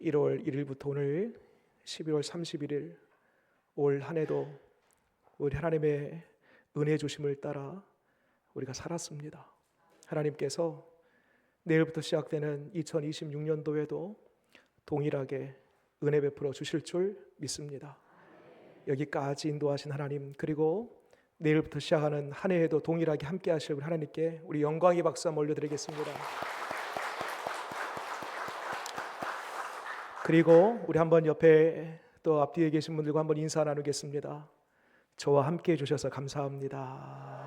1월 1일부터 오늘 12월 31일 올 한 해도 우리 하나님의 은혜 주심을 따라 우리가 살았습니다. 하나님께서 내일부터 시작되는 2026년도에도 동일하게 은혜 베풀어 주실 줄 믿습니다. 여기까지 인도하신 하나님, 그리고 내일부터 시작하는 한 해에도 동일하게 함께 하실 우리 하나님께 우리 영광의 박수 한번 올려드리겠습니다. 그리고 우리 한번 옆에 또 앞뒤에 계신 분들과 한번 인사 나누겠습니다. 저와 함께 해주셔서 감사합니다.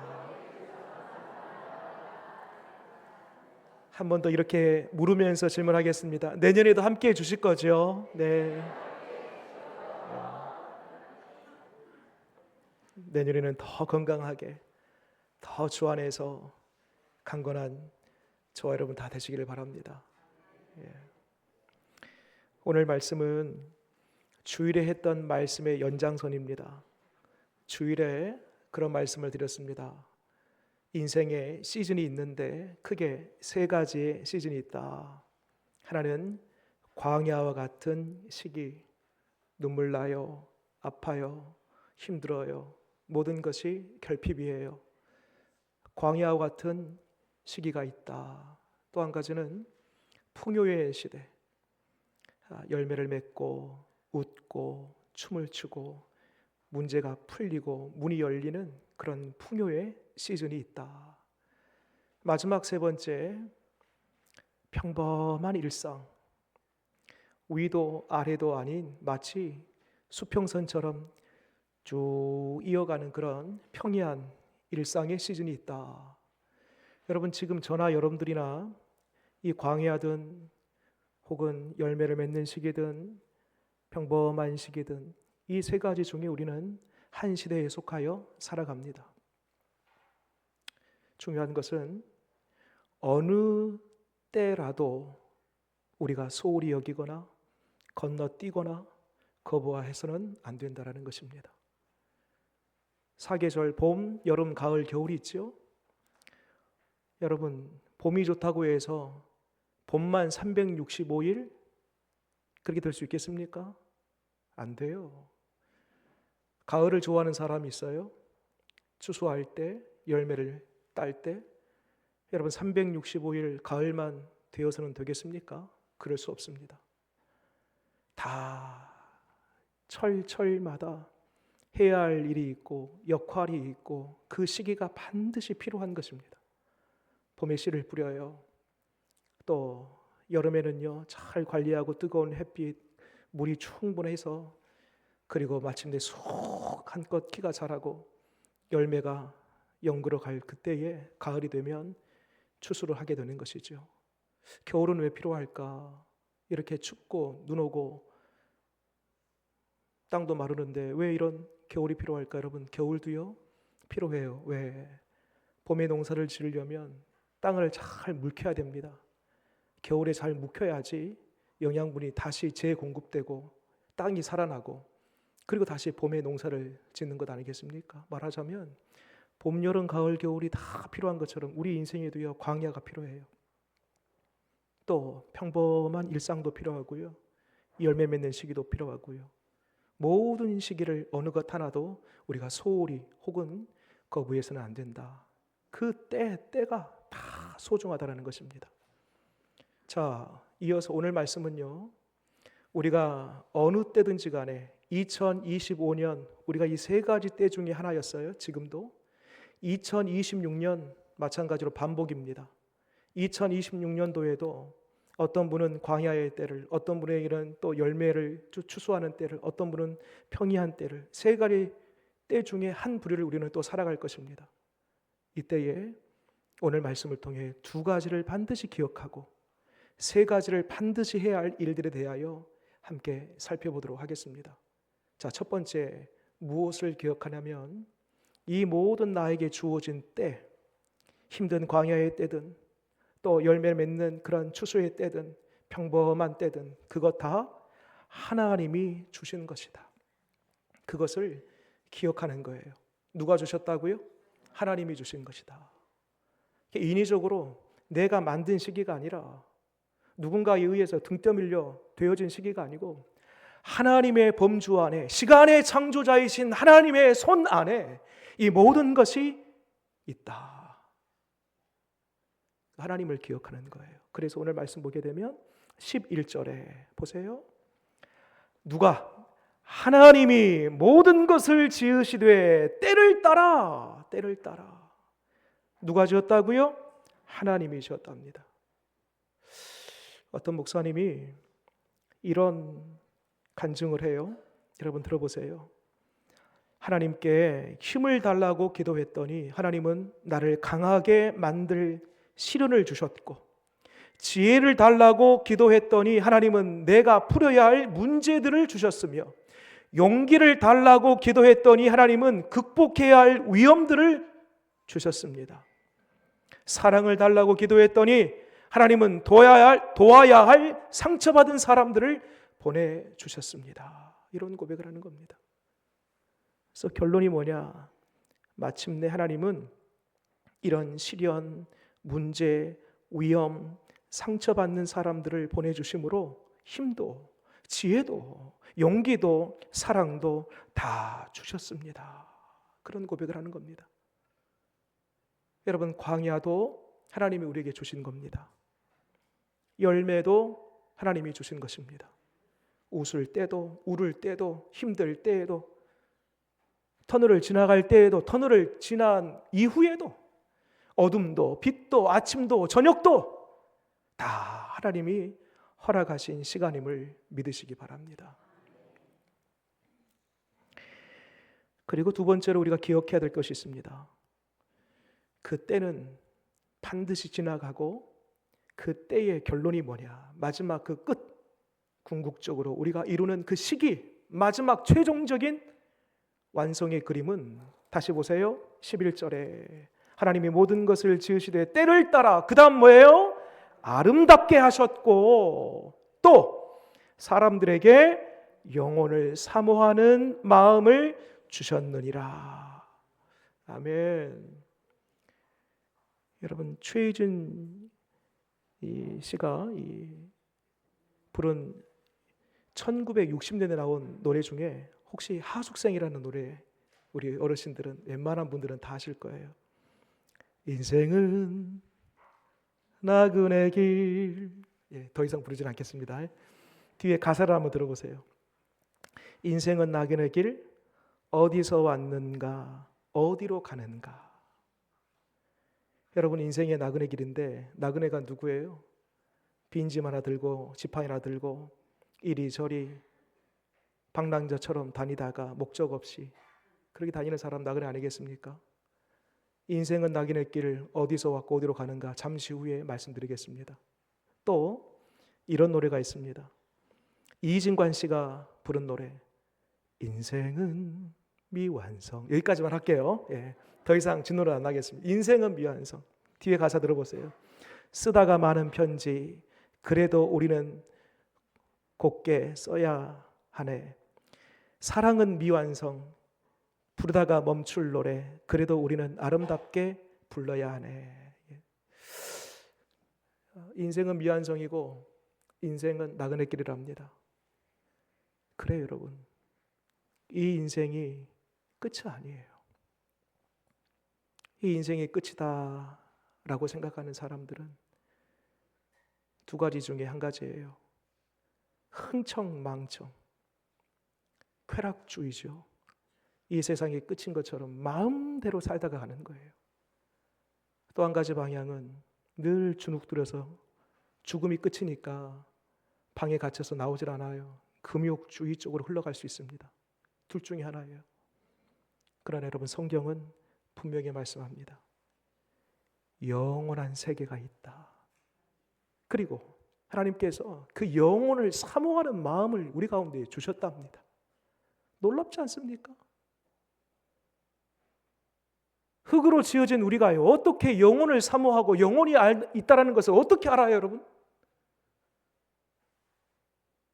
한 번 더 이렇게 물으면서 질문하겠습니다. 내년에도 함께 해주실 거죠? 네. 내년에는 더 건강하게, 더 주 안에서 강건한 저와 여러분 다 되시기를 바랍니다. 오늘 말씀은 주일에 했던 말씀의 연장선입니다. 주일에 그런 말씀을 드렸습니다. 인생에 시즌이 있는데 크게 세 가지의 시즌이 있다. 하나는 광야와 같은 시기, 눈물 나요, 아파요, 힘들어요, 모든 것이 결핍이에요. 광야와 같은 시기가 있다. 또 한 가지는 풍요의 시대, 열매를 맺고 웃고 춤을 추고 문제가 풀리고 문이 열리는 그런 풍요의 시즌이 있다. 마지막 세 번째, 평범한 일상, 위도 아래도 아닌 마치 수평선처럼 쭉 이어가는 그런 평이한 일상의 시즌이 있다. 여러분, 지금 저나 여러분들이나 이 광야든 혹은 열매를 맺는 시기든 평범한 시기든 이 세 가지 중에 우리는 한 시대에 속하여 살아갑니다. 중요한 것은 어느 때라도 우리가 소홀히 여기거나 건너뛰거나 거부해서는 안 된다는 것입니다. 사계절 봄, 여름, 가을, 겨울이 있죠. 여러분, 봄이 좋다고 해서 봄만 365일 그렇게 될 수 있겠습니까? 안 돼요. 가을을 좋아하는 사람이 있어요? 추수할 때, 열매를 딸 때, 여러분 365일 가을만 되어서는 되겠습니까? 그럴 수 없습니다. 다 철철마다 해야 할 일이 있고 역할이 있고 그 시기가 반드시 필요한 것입니다. 봄에 씨를 뿌려요. 또 여름에는요, 잘 관리하고 뜨거운 햇빛, 물이 충분해서, 그리고 마침내 쑥 한껏 키가 자라고 열매가 연그러 갈 그때에 가을이 되면 추수를 하게 되는 것이죠. 겨울은 왜 필요할까? 이렇게 춥고 눈 오고 땅도 마르는데 왜 이런 겨울이 필요할까? 여러분, 겨울도요 필요해요. 왜? 봄에 농사를 지으려면 땅을 잘 묵혀야 됩니다. 겨울에 잘 묵혀야지 영양분이 다시 재공급되고 땅이 살아나고, 그리고 다시 봄에 농사를 짓는 것 아니겠습니까? 말하자면 봄, 여름, 가을, 겨울이 다 필요한 것처럼 우리 인생에도요 광야가 필요해요. 또 평범한 일상도 필요하고요, 열매 맺는 시기도 필요하고요. 모든 시기를 어느 것 하나도 우리가 소홀히 혹은 거부해서는 안 된다. 그 때가 다 소중하다는 것입니다. 자, 이어서 오늘 말씀은요, 우리가 어느 때든지 간에 2025년 우리가 이 세 가지 때 중에 하나였어요. 지금도 2026년 마찬가지로 반복입니다. 2026년도에도 어떤 분은 광야의 때를, 어떤 분에게는 또 열매를 추수하는 때를, 어떤 분은 평이한 때를, 세 가지 때 중에 한 부류를 우리는 또 살아갈 것입니다. 이때에 오늘 말씀을 통해 두 가지를 반드시 기억하고 세 가지를 반드시 해야 할 일들에 대하여 함께 살펴보도록 하겠습니다. 자, 첫 번째, 무엇을 기억하냐면 이 모든 나에게 주어진 때, 힘든 광야의 때든 또 열매 맺는 그런 추수의 때든 평범한 때든 그것 다 하나님이 주신 것이다. 그것을 기억하는 거예요. 누가 주셨다고요? 하나님이 주신 것이다. 인위적으로 내가 만든 시기가 아니라 누군가에 의해서 등 떠밀려 되어진 시기가 아니고 하나님의 범주 안에, 시간의 창조자이신 하나님의 손 안에 이 모든 것이 있다. 하나님을 기억하는 거예요. 그래서 오늘 말씀 보게 되면 11절에 보세요. 누가 하나님이 모든 것을 지으시되 때를 따라 누가 지었다고요? 하나님이 지었답니다. 어떤 목사님이 이런 간증을 해요. 여러분 들어보세요. 하나님께 힘을 달라고 기도했더니 하나님은 나를 강하게 만들 시련을 주셨고, 지혜를 달라고 기도했더니 하나님은 내가 풀어야 할 문제들을 주셨으며, 용기를 달라고 기도했더니 하나님은 극복해야 할 위험들을 주셨습니다. 사랑을 달라고 기도했더니 하나님은 도와야 할 상처받은 사람들을 보내주셨습니다. 이런 고백을 하는 겁니다. 그래서 결론이 뭐냐? 마침내 하나님은 이런 시련, 문제, 위험, 상처받는 사람들을 보내주심으로 힘도, 지혜도, 용기도, 사랑도 다 주셨습니다. 그런 고백을 하는 겁니다. 여러분, 광야도 하나님이 우리에게 주신 겁니다. 열매도 하나님이 주신 것입니다. 웃을 때도, 울을 때도, 힘들 때에도, 터널을 지나갈 때에도, 터널을 지난 이후에도, 어둠도, 빛도, 아침도, 저녁도 다 하나님이 허락하신 시간임을 믿으시기 바랍니다. 그리고 두 번째로 우리가 기억해야 될 것이 있습니다. 그 때는 반드시 지나가고 그 때의 결론이 뭐냐? 마지막 그 끝, 궁극적으로 우리가 이루는 그 시기, 마지막 최종적인 완성의 그림은 다시 보세요. 11절에 하나님이 모든 것을 지으시되 때를 따라, 그 다음 뭐예요? 아름답게 하셨고, 또 사람들에게 영혼을 사모하는 마음을 주셨느니라. 아멘. 여러분, 최희준 씨가 부른 1960년에 나온 노래 중에 혹시 하숙생이라는 노래, 우리 어르신들은, 웬만한 분들은 다 아실 거예요. 인생은 나그네 길. 더 이상 부르진 않겠습니다. 뒤에 가사를 한번 들어보세요. 인생은 나그네 길, 어디서 왔는가, 어디로 가는가. 여러분, 인생의 나그네 길인데, 나그네가 누구예요? 빈짐 하나 들고, 지팡이 하나 들고 이리저리 방랑자처럼 다니다가 목적 없이 그렇게 다니는 사람 나그네 아니겠습니까? 인생은 나그네 길, 어디서 왔고 어디로 가는가 잠시 후에 말씀드리겠습니다. 또 이런 노래가 있습니다. 이진관 씨가 부른 노래, 인생은 미완성. 여기까지만 할게요. 더 이상 진노를 안 하겠습니다. 인생은 미완성. 뒤에 가사 들어보세요. 쓰다가 많은 편지, 그래도 우리는 곱게 써야 하네. 사랑은 미완성, 부르다가 멈출 노래, 그래도 우리는 아름답게 불러야 하네. 인생은 미완성이고 인생은 나그네 길이랍니다. 그래요, 여러분. 이 인생이 끝이 아니에요. 이 인생이 끝이다 라고 생각하는 사람들은 두 가지 중에 한 가지예요. 흥청망청, 쾌락주의죠. 이 세상이 끝인 것처럼 마음대로 살다가 가는 거예요. 또 한 가지 방향은 늘 주눅들어서 죽음이 끝이니까 방에 갇혀서 나오질 않아요. 금욕주의 쪽으로 흘러갈 수 있습니다. 둘 중에 하나예요. 그러나 여러분, 성경은 분명히 말씀합니다. 영원한 세계가 있다. 그리고 하나님께서 그 영혼을 사모하는 마음을 우리 가운데 주셨답니다. 놀랍지 않습니까? 흙으로 지어진 우리가요, 어떻게 영혼을 사모하고 영혼이 있다는 것을 어떻게 알아요, 여러분?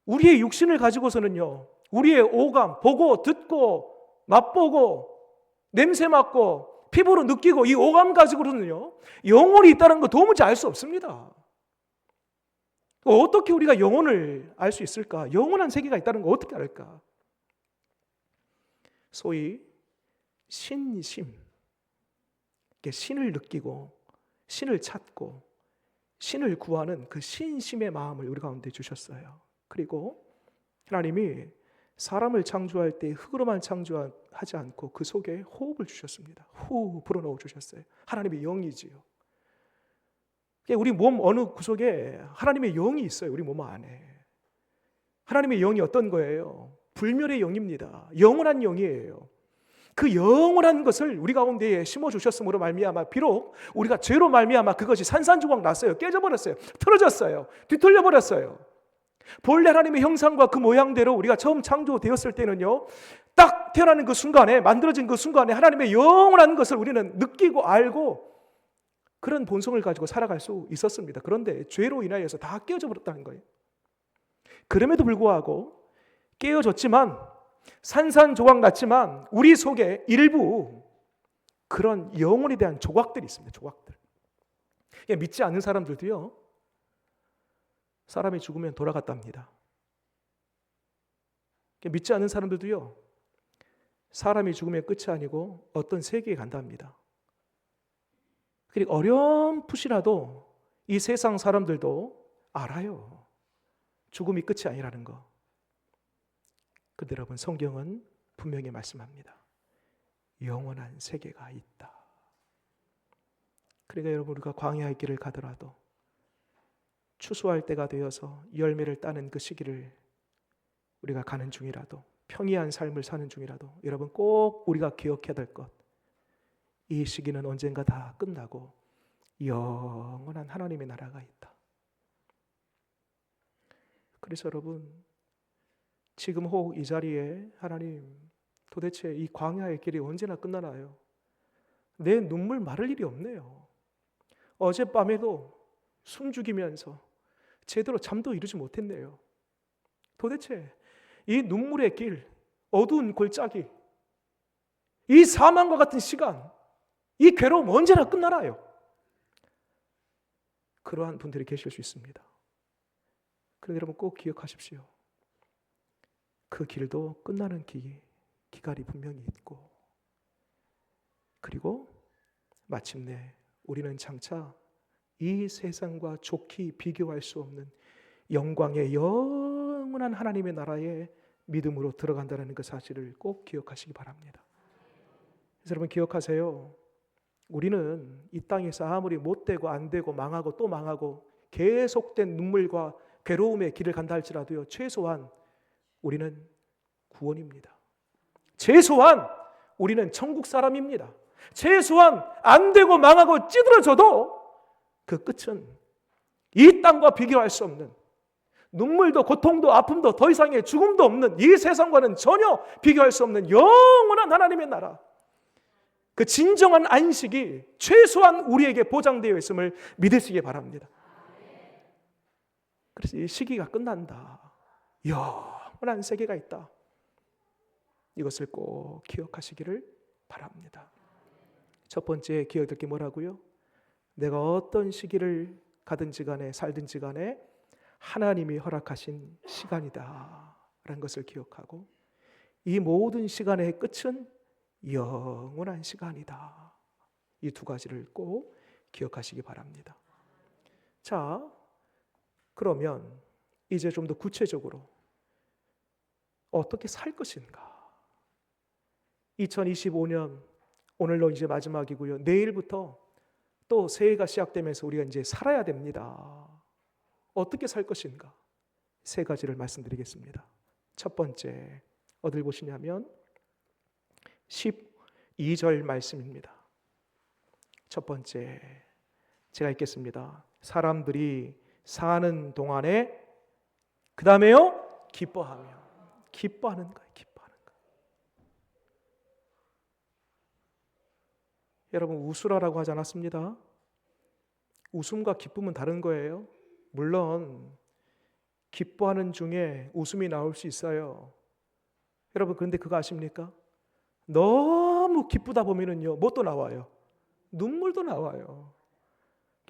우리의 육신을 가지고서는요, 우리의 오감, 보고 듣고 맛보고 냄새 맡고 피부로 느끼고 이 오감 가지고는요 영혼이 있다는 거 도무지 알 수 없습니다. 어떻게 우리가 영혼을 알 수 있을까? 영원한 세계가 있다는 거 어떻게 알까? 소위 신심, 신을 느끼고 신을 찾고 신을 구하는 그 신심의 마음을 우리 가운데 주셨어요. 그리고 하나님이 사람을 창조할 때 흙으로만 창조하지 않고 그 속에 호흡을 주셨습니다. 후 불어넣어 주셨어요. 하나님의 영이지요. 우리 몸 어느 구석에 하나님의 영이 있어요. 우리 몸 안에. 하나님의 영이 어떤 거예요? 불멸의 영입니다. 영원한 영이에요. 그 영원한 것을 우리 가운데에 심어주셨으므로 말미암아 비록 우리가 죄로 말미암아 그것이 산산조각 났어요. 깨져버렸어요. 틀어졌어요. 뒤틀려버렸어요. 본래 하나님의 형상과 그 모양대로 우리가 처음 창조되었을 때는요, 딱 태어나는 그 순간에, 만들어진 그 순간에 하나님의 영원한 것을 우리는 느끼고 알고 그런 본성을 가지고 살아갈 수 있었습니다. 그런데 죄로 인하여서 다 깨어져 버렸다는 거예요. 그럼에도 불구하고 깨어졌지만 산산조각 났지만 우리 속에 일부 그런 영혼에 대한 조각들이 있습니다. 조각들. 믿지 않는 사람들도요, 사람이 죽으면 돌아갔답니다. 믿지 않는 사람들도요, 사람이 죽으면 끝이 아니고 어떤 세계에 간답니다. 그리고 어렴풋이라도 이 세상 사람들도 알아요. 죽음이 끝이 아니라는 거. 그런데 여러분, 성경은 분명히 말씀합니다. 영원한 세계가 있다. 그러니까 여러분, 우리가 광야의 길을 가더라도 추수할 때가 되어서 열매를 따는 그 시기를 우리가 가는 중이라도, 평이한 삶을 사는 중이라도 여러분 꼭 우리가 기억해야 될 것, 이 시기는 언젠가 다 끝나고 영원한 하나님의 나라가 있다. 그래서 여러분, 지금 혹 이 자리에 하나님, 도대체 이 광야의 길이 언제나 끝나나요? 내 눈물 마를 일이 없네요. 어젯밤에도 숨죽이면서 제대로 잠도 이루지 못했네요. 도대체 이 눈물의 길, 어두운 골짜기, 이 사망과 같은 시간, 이 괴로움 언제나 끝나나요? 그러한 분들이 계실 수 있습니다. 그런데 여러분 꼭 기억하십시오. 그 길도 끝나는 기갈이 분명히 있고, 그리고 마침내 우리는 장차 이 세상과 좋게 비교할 수 없는 영광의 영원한 하나님의 나라에 믿음으로 들어간다는 그 사실을 꼭 기억하시기 바랍니다. 그래서 여러분 기억하세요. 우리는 이 땅에서 아무리 못되고 안되고 망하고 또 망하고 계속된 눈물과 괴로움의 길을 간다 할지라도요, 최소한 우리는 구원입니다. 최소한 우리는 천국 사람입니다. 최소한 안되고 망하고 찌들어져도 그 끝은 이 땅과 비교할 수 없는, 눈물도 고통도 아픔도 더 이상의 죽음도 없는 이 세상과는 전혀 비교할 수 없는 영원한 하나님의 나라, 그 진정한 안식이 최소한 우리에게 보장되어 있음을 믿으시기 바랍니다. 그래서 이 시기가 끝난다, 영원한 세계가 있다, 이것을 꼭 기억하시기를 바랍니다. 첫 번째 기억될 게 뭐라고요? 내가 어떤 시기를 가든지 간에 살든지 간에 하나님이 허락하신 시간이다 라는 것을 기억하고, 이 모든 시간의 끝은 영원한 시간이다, 이 두 가지를 꼭 기억하시기 바랍니다. 자, 그러면 이제 좀 더 구체적으로 어떻게 살 것인가? 2025년 오늘로 이제 마지막이고요. 내일부터 또 새해가 시작되면서 우리가 이제 살아야 됩니다. 어떻게 살 것인가? 세 가지를 말씀드리겠습니다. 첫 번째, 어딜 보시냐면 12절 말씀입니다. 첫 번째, 제가 읽겠습니다. 사람들이 사는 동안에, 그 다음에요, 기뻐하며. 기뻐하는 거예요. 기뻐하는 거예요. 여러분, 웃으라라고 하지 않았습니다. 웃음과 기쁨은 다른 거예요. 물론 기뻐하는 중에 웃음이 나올 수 있어요. 여러분, 그런데 그거 아십니까? 너무 기쁘다 보면은요, 뭣도 나와요? 눈물도 나와요.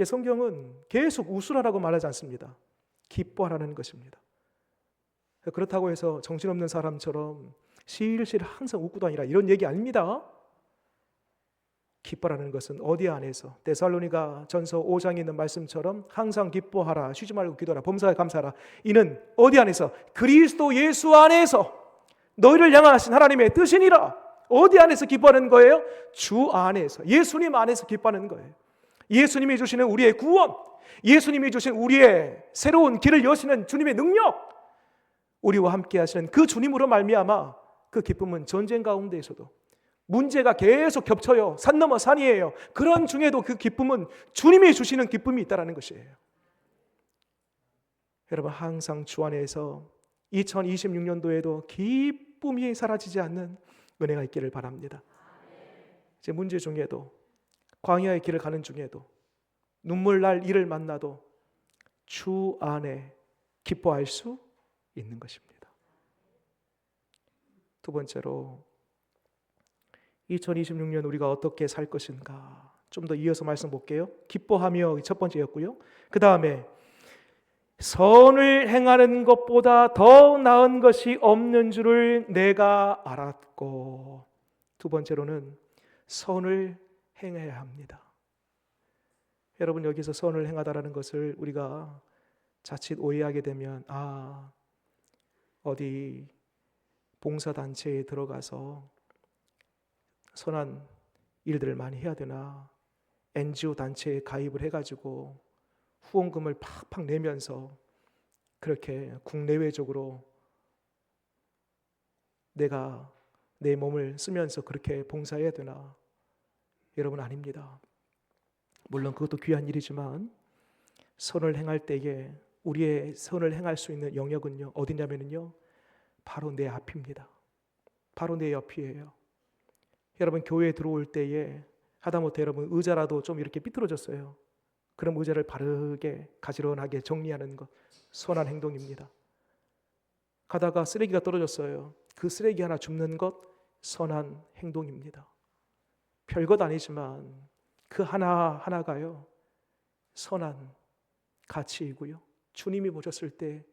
성경은 계속 웃으라라고 말하지 않습니다. 기뻐하라는 것입니다. 그렇다고 해서 정신없는 사람처럼 실실 항상 웃고 다니라 이런 얘기 아닙니다. 기뻐라는 것은 어디 안에서 데살로니가 전서 5장에 있는 말씀처럼 항상 기뻐하라, 쉬지 말고 기도하라, 범사에 감사하라. 이는 어디 안에서? 그리스도 예수 안에서 너희를 향하신 하나님의 뜻이니라. 어디 안에서 기뻐하는 거예요? 주 안에서, 예수님 안에서 기뻐하는 거예요. 예수님이 주시는 우리의 구원, 예수님이 주신 우리의 새로운 길을 여시는 주님의 능력, 우리와 함께 하시는 그 주님으로 말미암아 그 기쁨은 전쟁 가운데에서도 문제가 계속 겹쳐요. 산 넘어 산이에요. 그런 중에도 그 기쁨은 주님이 주시는 기쁨이 있다는 것이에요. 여러분, 항상 주 안에서 2026년도에도 기쁨이 사라지지 않는 은혜가 있기를 바랍니다. 제 문제 중에도, 광야의 길을 가는 중에도, 눈물 날 일을 만나도 주 안에 기뻐할 수 있는 것입니다. 두 번째로 2026년 우리가 어떻게 살 것인가 좀 더 이어서 말씀 볼게요. 기뻐하며 첫 번째였고요. 그 다음에 선을 행하는 것보다 더 나은 것이 없는 줄을 내가 알았고, 두 번째로는 선을 행해야 합니다. 여러분, 여기서 선을 행하다라는 것을 우리가 자칫 오해하게 되면 어디 봉사단체에 들어가서 선한 일들을 많이 해야 되나, NGO 단체에 가입을 해가지고 후원금을 팍팍 내면서 그렇게 국내외적으로 내가 내 몸을 쓰면서 그렇게 봉사해야 되나? 여러분, 아닙니다. 물론 그것도 귀한 일이지만 선을 행할 때에 우리의 선을 행할 수 있는 영역은요, 어디냐면요, 바로 내 앞입니다. 바로 내 옆이에요. 여러분, 교회에 들어올 때에 하다못해 여러분 의자라도 좀 이렇게 삐뚤어졌어요. 그럼 의자를 바르게 가지런하게 정리하는 것, 선한 행동입니다. 가다가 쓰레기가 떨어졌어요. 그 쓰레기 하나 줍는 것, 선한 행동입니다. 별것 아니지만 그 하나하나가요, 선한 가치이고요, 주님이 보셨을 때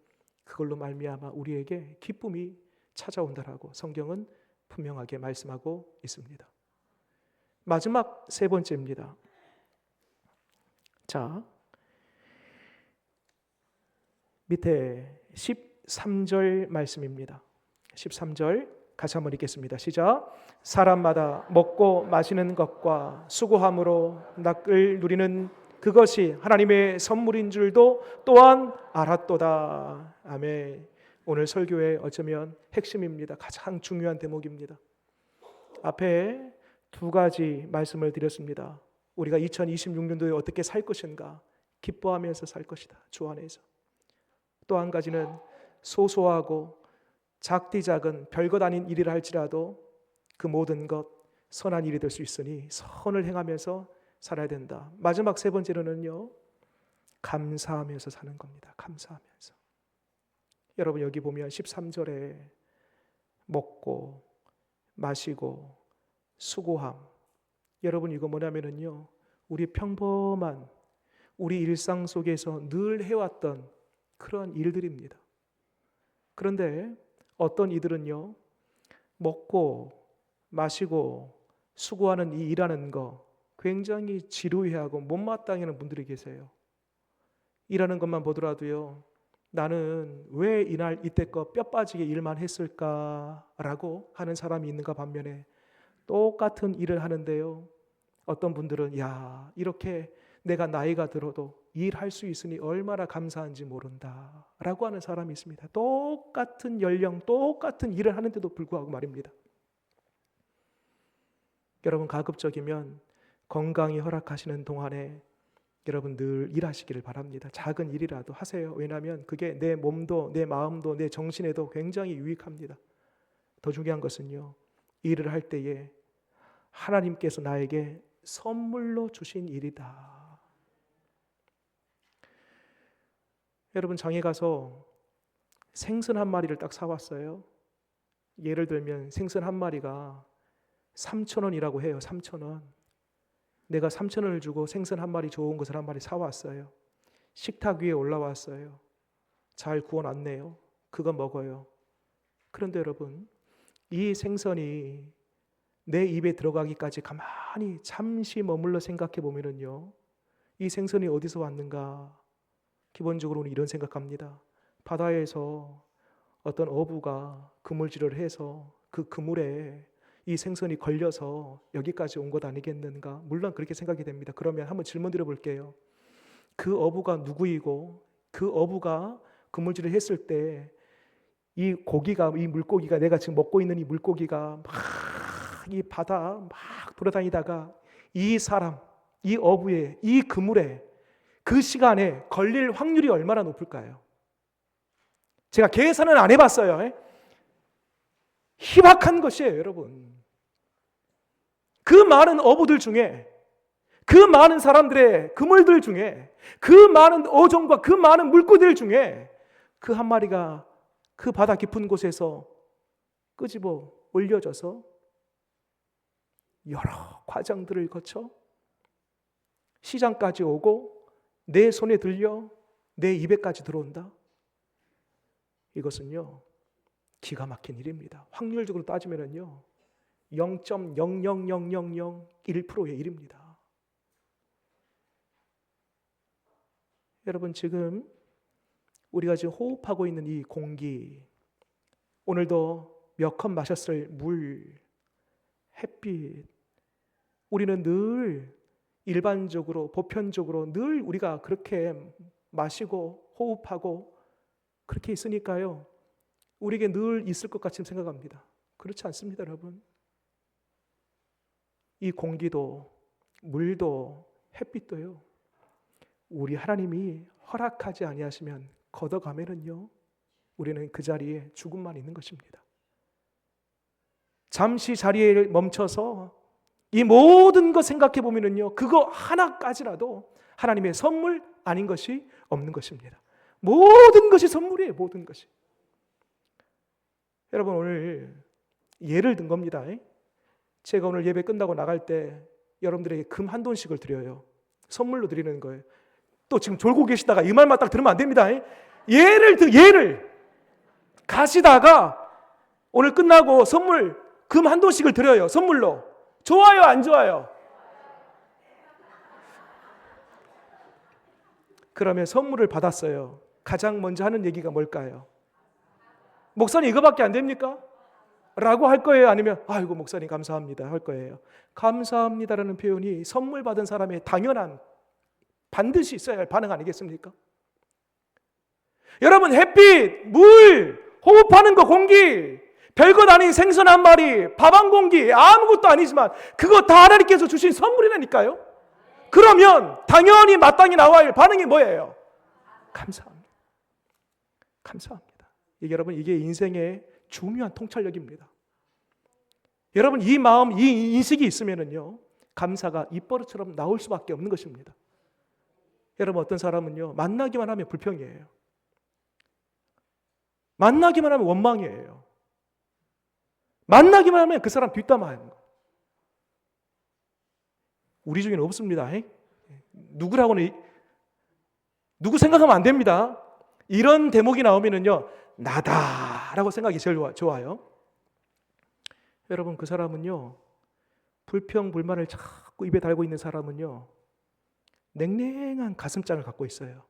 그걸로 말미암아 우리에게 기쁨이 찾아온다라고 성경은 분명하게 말씀하고 있습니다. 마지막 세 번째입니다. 자, 밑에 13절 말씀입니다. 13절 같이 한번 읽겠습니다. 시작. 사람마다 먹고 마시는 것과 수고함으로 낙을 누리는 그것이 하나님의 선물인 줄도 또한 알았도다. 아멘. 오늘 설교의 어쩌면 핵심입니다. 가장 중요한 대목입니다. 앞에 두 가지 말씀을 드렸습니다. 우리가 2026년도에 어떻게 살 것인가? 기뻐하면서 살 것이다, 주 안에서. 또 한 가지는 소소하고 작디 작은 별것 아닌 일이라 할지라도 그 모든 것 선한 일이 될 수 있으니 선을 행하면서 살아야 된다. 마지막 세 번째로는요, 감사하면서 사는 겁니다. 감사하면서. 여러분, 여기 보면 13절에 먹고 마시고 수고함, 여러분 이거 뭐냐면요, 우리 평범한 우리 일상 속에서 늘 해왔던 그런 일들입니다. 그런데 어떤 이들은요, 먹고 마시고 수고하는 이 일하는 거 굉장히 지루해하고 못마땅해 하는 분들이 계세요. 일하는 것만 보더라도요, 나는 왜 이날 이때껏 뼈 빠지게 일만 했을까라고 하는 사람이 있는가 반면에 똑같은 일을 하는데요, 어떤 분들은 야, 이렇게 내가 나이가 들어도 일할 수 있으니 얼마나 감사한지 모른다라고 하는 사람이 있습니다. 똑같은 연령, 똑같은 일을 하는데도 불구하고 말입니다. 여러분, 가급적이면 건강이 허락하시는 동안에 여러분 늘 일하시기를 바랍니다. 작은 일이라도 하세요. 왜냐하면 그게 내 몸도 내 마음도 내 정신에도 굉장히 유익합니다. 더 중요한 것은요, 일을 할 때에 하나님께서 나에게 선물로 주신 일이다. 여러분, 장에 가서 생선 한 마리를 딱 사왔어요. 예를 들면 생선 한 마리가 3,000원이라고 해요. 3,000원. 내가 3,000원을 주고 생선 한 마리, 좋은 것을 한 마리 사왔어요. 식탁 위에 올라왔어요. 잘 구워놨네요. 그거 먹어요. 그런데 여러분, 이 생선이 내 입에 들어가기까지 가만히 잠시 머물러 생각해 보면은요, 이 생선이 어디서 왔는가? 기본적으로는 이런 생각합니다. 바다에서 어떤 어부가 그물질을 해서 그 그물에 이 생선이 걸려서 여기까지 온 것 아니겠는가? 물론 그렇게 생각이 됩니다. 그러면 한번 질문 드려볼게요. 그 어부가 누구이고 그 어부가 그물질을 했을 때 이 고기가, 이 물고기가, 내가 지금 먹고 있는 이 물고기가 막 이 바다 막 돌아다니다가 이 사람, 이 어부의 이 그물에 그 시간에 걸릴 확률이 얼마나 높을까요? 제가 계산은 안 해봤어요. 희박한 것이에요, 여러분. 그 많은 어부들 중에, 그 많은 사람들의 그물들 중에, 그 많은 어종과 그 많은 물고기들 중에 그 한 마리가 그 바다 깊은 곳에서 끄집어 올려져서 여러 과정들을 거쳐 시장까지 오고 내 손에 들려 내 입에까지 들어온다. 이것은요, 기가 막힌 일입니다. 확률적으로 따지면은요, 0.0000001%의 일입니다. 여러분, 지금 우리가 지금 호흡하고 있는 이 공기, 오늘도 몇 컵 마셨을 물, 햇빛, 우리는 늘 일반적으로, 보편적으로 늘 우리가 그렇게 마시고 호흡하고 그렇게 있으니까요, 우리에게 늘 있을 것 같이 생각합니다. 그렇지 않습니다, 여러분. 이 공기도, 물도, 햇빛도요, 우리 하나님이 허락하지 아니하시면 걷어가면은요, 우리는 그 자리에 죽음만 있는 것입니다. 잠시 자리에 멈춰서 이 모든 것 생각해 보면은요, 그거 하나까지라도 하나님의 선물 아닌 것이 없는 것입니다. 모든 것이 선물이에요, 모든 것이. 여러분, 오늘 예를 든 겁니다. 제가 오늘 예배 끝나고 나갈 때 여러분들에게 금 한 돈씩을 드려요. 선물로 드리는 거예요. 또 지금 졸고 계시다가 이 말만 딱 들으면 안 됩니다. 예를 가시다가 오늘 끝나고 선물 금 한 돈씩을 드려요, 선물로. 좋아요, 안 좋아요? 그러면 선물을 받았어요. 가장 먼저 하는 얘기가 뭘까요? 목사님 이거밖에 안 됩니까? 라고 할 거예요? 아니면 아이고 목사님 감사합니다 할 거예요? 감사합니다라는 표현이 선물 받은 사람의 당연한, 반드시 있어야 할 반응 아니겠습니까? 여러분, 햇빛, 물, 호흡하는 거, 공기, 별것 아닌 생선 한 마리, 밥 한 공기, 아무것도 아니지만 그거 다 하나님께서 주신 선물이라니까요. 그러면 당연히 마땅히 나와야 할 반응이 뭐예요? 감사합니다. 감사합니다. 이게 여러분, 이게 인생의 중요한 통찰력입니다. 여러분, 이 마음, 이 인식이 있으면은요, 감사가 입버릇처럼 나올 수밖에 없는 것입니다. 여러분, 어떤 사람은요, 만나기만 하면 불평이에요. 만나기만 하면 원망이에요. 만나기만 하면 그 사람 뒷담화하는 거. 우리 중에는 없습니다. 누구라고는, 누구 생각하면 안 됩니다. 이런 대목이 나오면은요, 나다라고 생각이 제일 좋아요. 여러분, 그 사람은요, 불평, 불만을 자꾸 입에 달고 있는 사람은요, 냉랭한 가슴장을 갖고 있어요.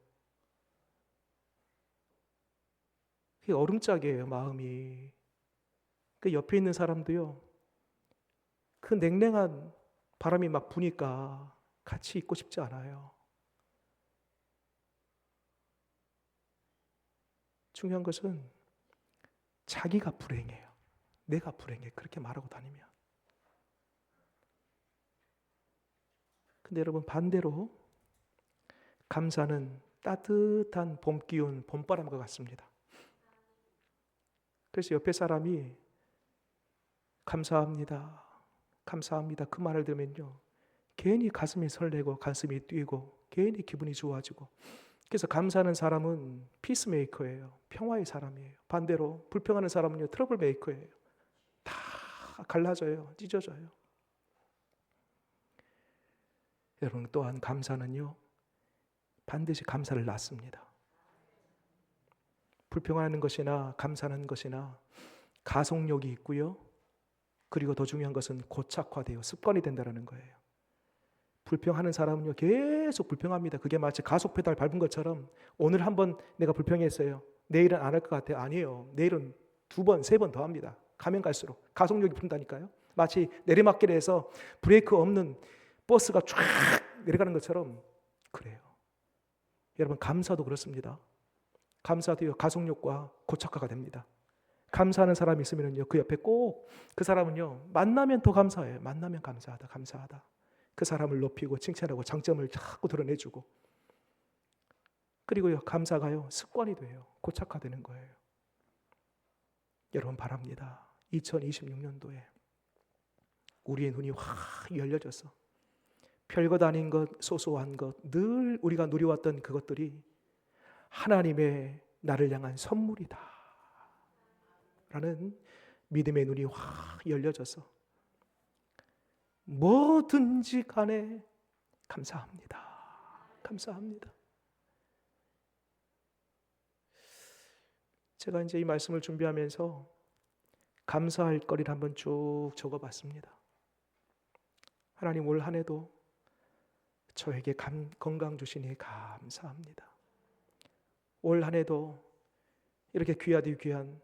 그게 얼음짝이에요, 마음이. 그 옆에 있는 사람도요, 그 냉랭한 바람이 막 부니까 같이 있고 싶지 않아요. 중요한 것은 자기가 불행해요. 내가 불행해. 그렇게 말하고 다니면. 근데 여러분, 반대로 감사는 따뜻한 봄 기운, 봄바람과 같습니다. 그래서 옆에 사람이 감사합니다, 감사합니다 그 말을 들으면요, 괜히 가슴이 설레고 가슴이 뛰고 괜히 기분이 좋아지고. 그래서 감사하는 사람은 피스메이커예요. 평화의 사람이에요. 반대로 불평하는 사람은요, 트러블 메이커예요. 다 갈라져요. 찢어져요. 여러분, 또한 감사는요, 반드시 감사를 낳습니다. 불평하는 것이나 감사하는 것이나 가속력이 있고요. 그리고 더 중요한 것은 고착화돼요. 습관이 된다는 거예요. 불평하는 사람은요, 계속 불평합니다. 그게 마치 가속 페달 밟은 것처럼 오늘 한번 내가 불평했어요. 내일은 안 할 것 같아요. 아니에요. 내일은 2번, 3번 더 합니다. 가면 갈수록 가속력이 붙는다니까요. 마치 내리막길에서 브레이크 없는 버스가 쫙 내려가는 것처럼 그래요. 여러분, 감사도 그렇습니다. 감사도요, 가속력과 고착화가 됩니다. 감사하는 사람이 있으면요, 그 옆에 꼭 그 사람은요, 만나면 더 감사해요. 만나면 감사하다, 감사하다. 그 사람을 높이고 칭찬하고 장점을 자꾸 드러내주고, 그리고요, 감사가요, 습관이 돼요. 고착화되는 거예요. 여러분, 바랍니다. 2026년도에 우리의 눈이 확 열려져서 별것 아닌 것, 소소한 것, 늘 우리가 누려왔던 그것들이 하나님의 나를 향한 선물이다 라는 믿음의 눈이 확 열려져서 뭐든지 간에 감사합니다. 감사합니다. 제가 이제 이 말씀을 준비하면서 감사할 거리를 한번 쭉 적어봤습니다. 하나님, 올 한 해도 저에게 건강 주시니 감사합니다. 올 한 해도 이렇게 귀하디 귀한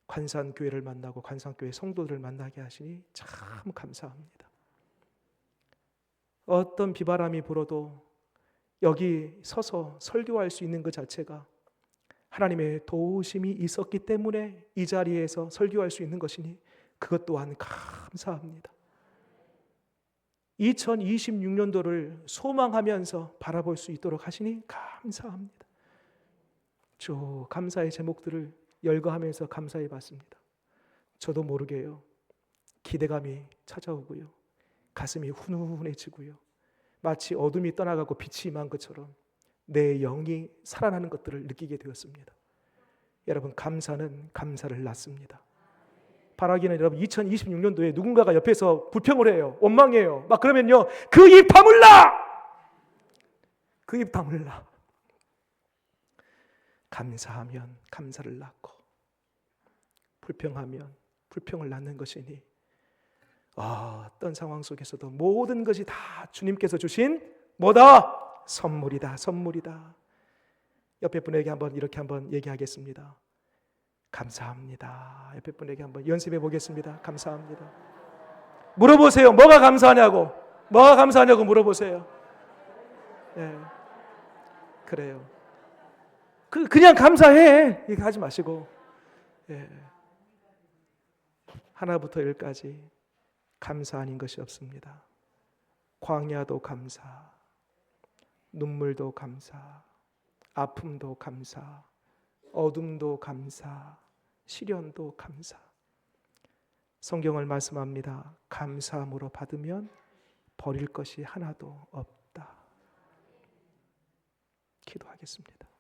관산교회를 만나고 관산교회 성도들을 만나게 하시니 참 감사합니다. 어떤 비바람이 불어도 여기 서서 설교할 수 있는 것 자체가 하나님의 도우심이 있었기 때문에 이 자리에서 설교할 수 있는 것이니 그것 또한 감사합니다. 2026년도를 소망하면서 바라볼 수 있도록 하시니 감사합니다. 쭉 감사의 제목들을 열거하면서 감사해 봤습니다. 저도 모르게요, 기대감이 찾아오고요, 가슴이 훈훈해지고요, 마치 어둠이 떠나가고 빛이 임한 것처럼 내 영이 살아나는 것들을 느끼게 되었습니다. 여러분, 감사는 감사를 낳습니다. 바라기는 여러분, 2026년도에 누군가가 옆에서 불평을 해요, 원망해요. 막 그러면요, 그 입 다물라! 그 입 다물라. 감사하면 감사를 낳고 불평하면 불평을 낳는 것이니 어떤 상황 속에서도 모든 것이 다 주님께서 주신 뭐다? 선물이다, 선물이다. 옆에 분에게 한번 이렇게 한번 얘기하겠습니다. 감사합니다. 옆에 분에게 한번 연습해 보겠습니다. 감사합니다. 물어보세요. 뭐가 감사하냐고. 뭐가 감사하냐고 물어보세요. 네. 그래요. 그냥 감사해. 이렇게 하지 마시고, 예. 하나부터 열까지 감사 아닌 것이 없습니다. 광야도 감사, 눈물도 감사, 아픔도 감사, 어둠도 감사, 시련도 감사. 성경을 말씀합니다. 감사함으로 받으면 버릴 것이 하나도 없다. 기도하겠습니다.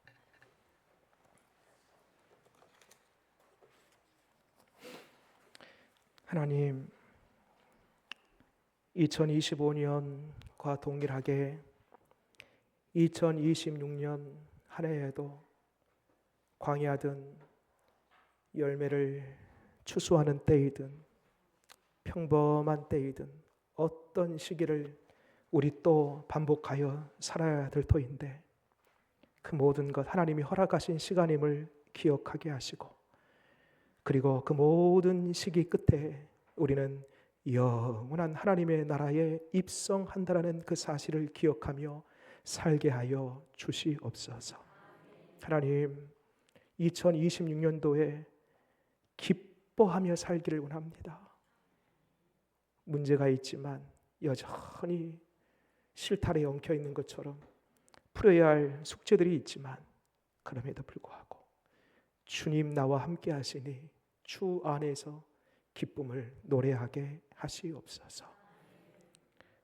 하나님, 2025년과 동일하게 2026년 한 해에도 광야든 열매를 추수하는 때이든 평범한 때이든 어떤 시기를 우리 또 반복하여 살아야 될 터인데 그 모든 것 하나님이 허락하신 시간임을 기억하게 하시고, 그리고 그 모든 시기 끝에 우리는 영원한 하나님의 나라에 입성한다라는 그 사실을 기억하며 살게 하여 주시옵소서. 하나님, 2026년도에 기뻐하며 살기를 원합니다. 문제가 있지만 여전히 실타래에 엉켜 있는 것처럼 풀어야 할 숙제들이 있지만 그럼에도 불구하고 주님 나와 함께 하시니 주 안에서 기쁨을 노래하게 하시옵소서.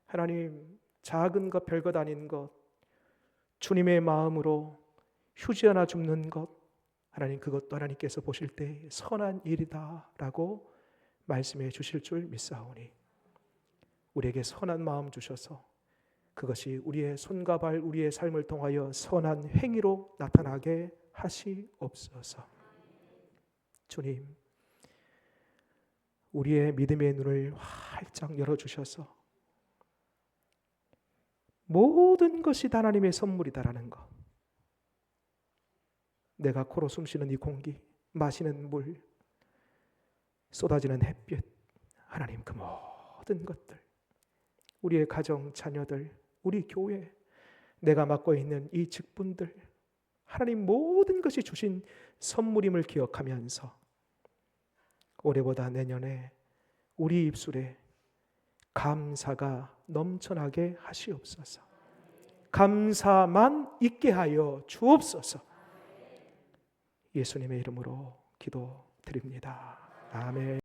하나님, 작은 것 별것 아닌 것 주님의 마음으로 휴지 하나 줍는 것, 하나님 그것도 하나님께서 보실 때 선한 일이다 라고 말씀해 주실 줄 믿사오니 우리에게 선한 마음 주셔서 그것이 우리의 손과 발, 우리의 삶을 통하여 선한 행위로 나타나게 하시옵소서. 주님, 우리의 믿음의 눈을 활짝 열어주셔서 모든 것이 다 하나님의 선물이다라는 것, 내가 코로 숨쉬는 이 공기, 마시는 물, 쏟아지는 햇빛, 하나님 그 모든 것들, 우리의 가정, 자녀들, 우리 교회, 내가 맡고 있는 이 직분들, 하나님 모든 것이 주신 선물임을 기억하면서 올해보다 내년에 우리 입술에 감사가 넘쳐나게 하시옵소서. 감사만 있게 하여 주옵소서. 예수님의 이름으로 기도드립니다. 아멘.